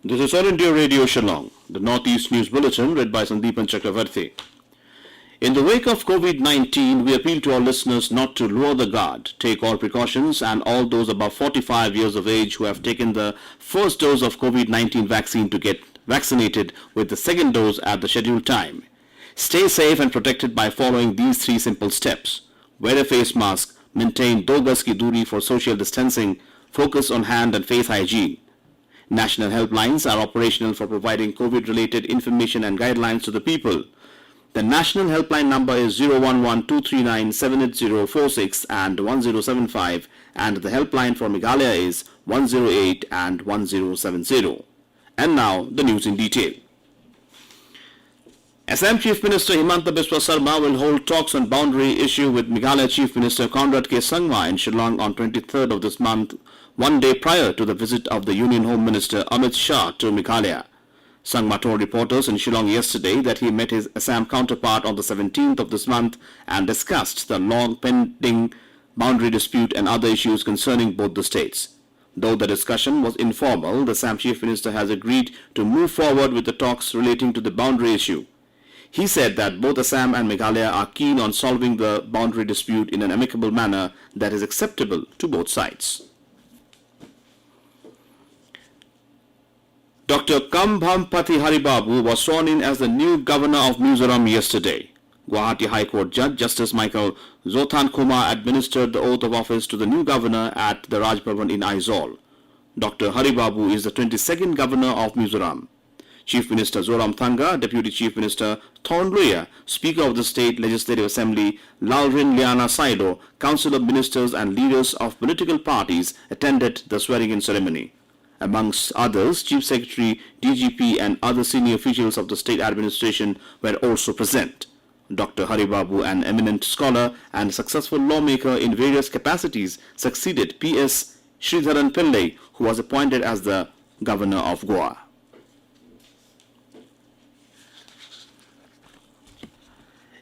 This is All India Radio Shillong, the Northeast News Bulletin read by Sandeepan Chakravarti. In the wake of COVID-19, we appeal to our listeners not to lower the guard, take all precautions, and all those above 45 years of age who have taken the first dose of COVID-19 vaccine to get vaccinated with the second dose at the scheduled time. Stay safe and protected by following these 3 simple steps. Wear a face mask, maintain 2 gaz ki duri for social distancing, focus on hand and face hygiene. National helplines are operational for providing COVID-related information and guidelines to the people. The national helpline number is 011-239-78046 and 1075, and the helpline for Meghalaya is 108 and 1070. And now the news in detail. Assam Chief Minister Himanta Biswa Sarma will hold talks on boundary issue with Meghalaya Chief Minister Conrad K. Sangma in Shillong on 23rd of this month, one day prior to the visit of the Union Home Minister Amit Shah to Meghalaya. Sangma told reporters in Shillong yesterday that he met his Assam counterpart on the 17th of this month and discussed the long-pending boundary dispute and other issues concerning both the states. Though the discussion was informal, the Assam Chief Minister has agreed to move forward with the talks relating to the boundary issue. He said that both Assam and Meghalaya are keen on solving the boundary dispute in an amicable manner that is acceptable to both sides. Dr. Kambhampati Haribabu was sworn in as the new governor of Mizoram yesterday. Guwahati High Court Judge Justice Michael Zothan Kumar administered the oath of office to the new governor at the Raj Bhavan in Aizawl. Dr. Haribabu is the 22nd governor of Mizoram. Chief Minister Zoramthanga, Deputy Chief Minister Thornloya, Speaker of the State Legislative Assembly Lalrin Liana Saido, Council of Ministers and leaders of political parties attended the swearing-in ceremony. Amongst others, Chief Secretary, DGP and other senior officials of the state administration were also present. Dr. Haribabu, an eminent scholar and successful lawmaker in various capacities, succeeded P.S. Sridharan Pillai, who was appointed as the governor of Goa.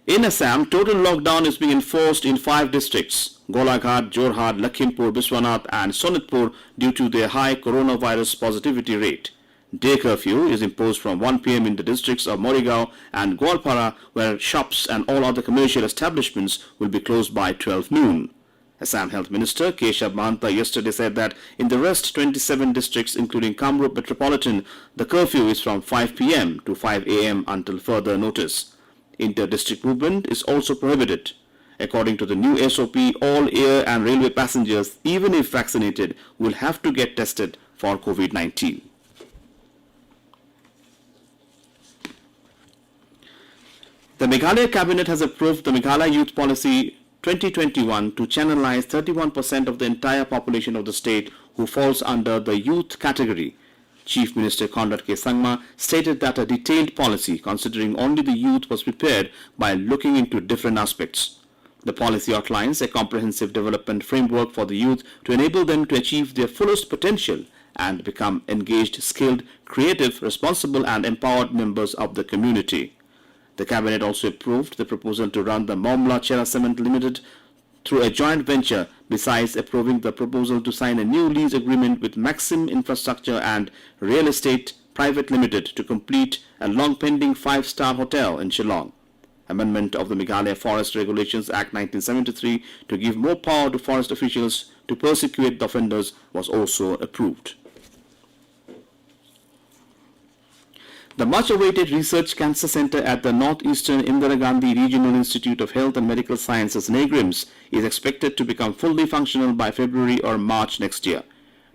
In Assam, total lockdown is being enforced in 5 districts, Golaghat, Jorhat, Lakhimpur, Biswanath and Sonitpur due to their high coronavirus positivity rate. Day curfew is imposed from 1 p.m. in the districts of Morigaon and Gwalpara, where shops and all other commercial establishments will be closed by 12 noon. Assam Health Minister Keshav Mahanta yesterday said that in the rest 27 districts including Kamrup Metropolitan, the curfew is from 5 p.m. to 5 a.m. until further notice. Inter-district movement is also prohibited. According to the new SOP, all air and railway passengers, even if vaccinated, will have to get tested for COVID-19. The Meghalaya Cabinet has approved the Meghalaya Youth Policy 2021 to channelize 31% of the entire population of the state who falls under the youth category. Chief Minister Conrad K. Sangma stated that a detailed policy considering only the youth was prepared by looking into different aspects. The policy outlines a comprehensive development framework for the youth to enable them to achieve their fullest potential and become engaged, skilled, creative, responsible and empowered members of the community. The Cabinet also approved the proposal to run the Momla Chera Cement Limited through a joint venture, besides approving the proposal to sign a new lease agreement with Maxim Infrastructure and Real Estate Private Limited to complete a long-pending 5-star hotel in Shillong. Amendment of the Meghalaya Forest Regulations Act 1973 to give more power to forest officials to prosecute the offenders was also approved. The much-awaited Research Cancer Center at the Northeastern Indira Gandhi Regional Institute of Health and Medical Sciences, NEGRIMS, is expected to become fully functional by February or March next year.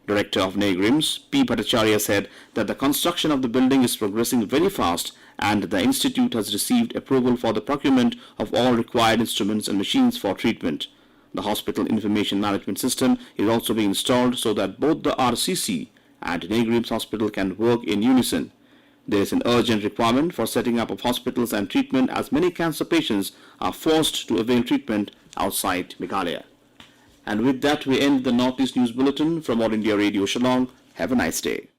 Director of NEGRIMS, P. Bhattacharya, said that the construction of the building is progressing very fast and the institute has received approval for the procurement of all required instruments and machines for treatment. The Hospital Information Management System is also being installed so that both the RCC and NEGRIMS Hospital can work in unison. There is an urgent requirement for setting up of hospitals and treatment as many cancer patients are forced to avail treatment outside Meghalaya. And with that, we end the Northeast News Bulletin from All India Radio Shillong. Have a nice day.